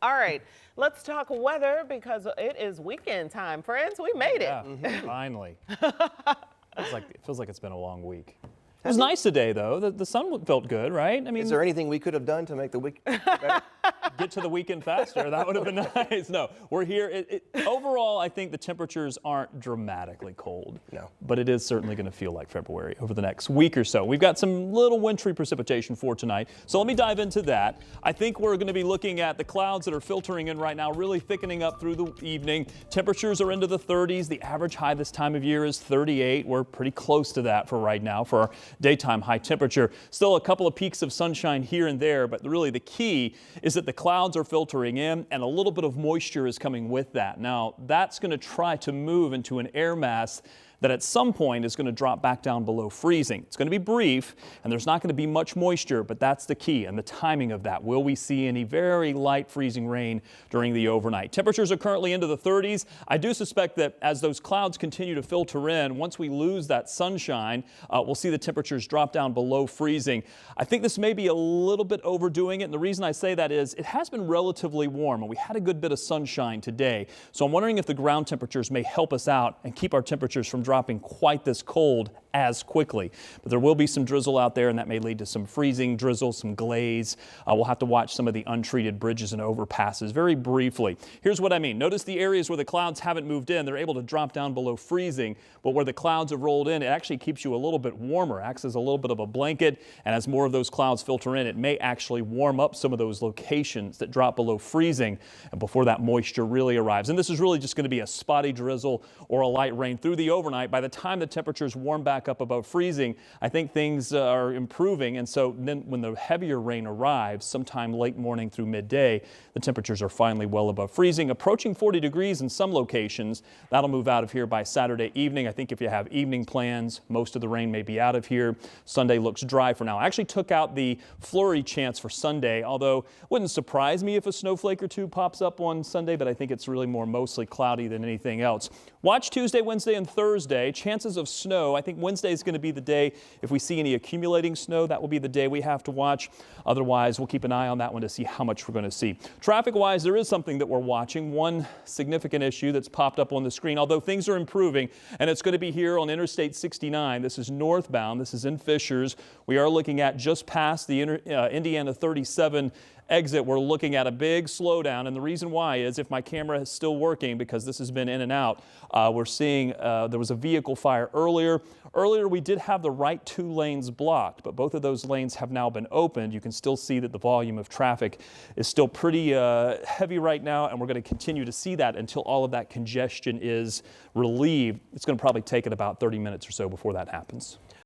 All right, let's talk weather because it is weekend time, friends. We made it. Finally. It feels like it's been a long week. It was nice today, though. The sun felt good, right? I mean, is there anything we could have done to make the week better? get to the weekend faster. That would have been nice. No, we're here. Overall, I think the temperatures aren't dramatically cold. No. But it is certainly going to feel like February over the next week or so. We've got some little wintry precipitation for tonight. So let me dive into that. I think we're going to be looking at the clouds that are filtering in right now, really thickening up through the evening. Temperatures are into the 30s. The average high this time of year is 38. We're pretty close to that for right now for our daytime high temperature. Still a couple of peaks of sunshine here and there, but really the key is that the clouds are filtering in and a little bit of moisture is coming with that. Now, that's going to try to move into an air mass that at some point is going to drop back down below freezing. It's going to be brief and there's not going to be much moisture, but that's the key and the timing of that. Will we see any very light freezing rain during the overnight? Temperatures are currently into the 30s. I do suspect that as those clouds continue to filter in, once we lose that sunshine, we'll see the temperatures drop down below freezing. I think this may be a little bit overdoing it, and the reason I say that is it has been relatively warm and we had a good bit of sunshine today. So I'm wondering if the ground temperatures may help us out and keep our temperatures from dropping quite this cold as quickly. But there will be some drizzle out there and that may lead to some freezing drizzle, some glaze. We'll have to watch some of the untreated bridges and overpasses very briefly. Here's what I mean. Notice the areas where the clouds haven't moved in, they're able to drop down below freezing, but where the clouds have rolled in, it actually keeps you a little bit warmer, acts as a little bit of a blanket, and as more of those clouds filter in, it may actually warm up some of those locations that drop below freezing and before that moisture really arrives. And this is really just going to be a spotty drizzle or a light rain through the overnight. By the time the temperatures warm back up above freezing, I think things are improving, and so then when the heavier rain arrives sometime late morning through midday, the temperatures are finally well above freezing, approaching 40 degrees in some locations. That'll move out of here by Saturday evening. I think if you have evening plans, most of the rain may be out of here. Sunday looks dry for now. I actually took out the flurry chance for Sunday, although it wouldn't surprise me if a snowflake or two pops up on Sunday, but I think it's really more mostly cloudy than anything else. Watch Tuesday, Wednesday, and Thursday. Chances of snow. I think Wednesday is going to be the day, if we see any accumulating snow, that will be the day we have to watch. Otherwise, we'll keep an eye on that one to see how much we're going to see. Traffic-wise, there is something that we're watching. One significant issue that's popped up on the screen, although things are improving, and it's going to be here on Interstate 69. This is northbound. This is in Fishers. We are looking at just past the Indiana 37 exit. We're looking at a big slowdown, and the reason why is if my camera is still working, because this has been in and out, we're seeing there was a vehicle fire earlier. Earlier we did have the right two lanes blocked, but both of those lanes have now been opened. You can still see that the volume of traffic is still pretty heavy right now, and we're going to continue to see that until all of that congestion is relieved. It's going to probably take it about 30 minutes or so before that happens.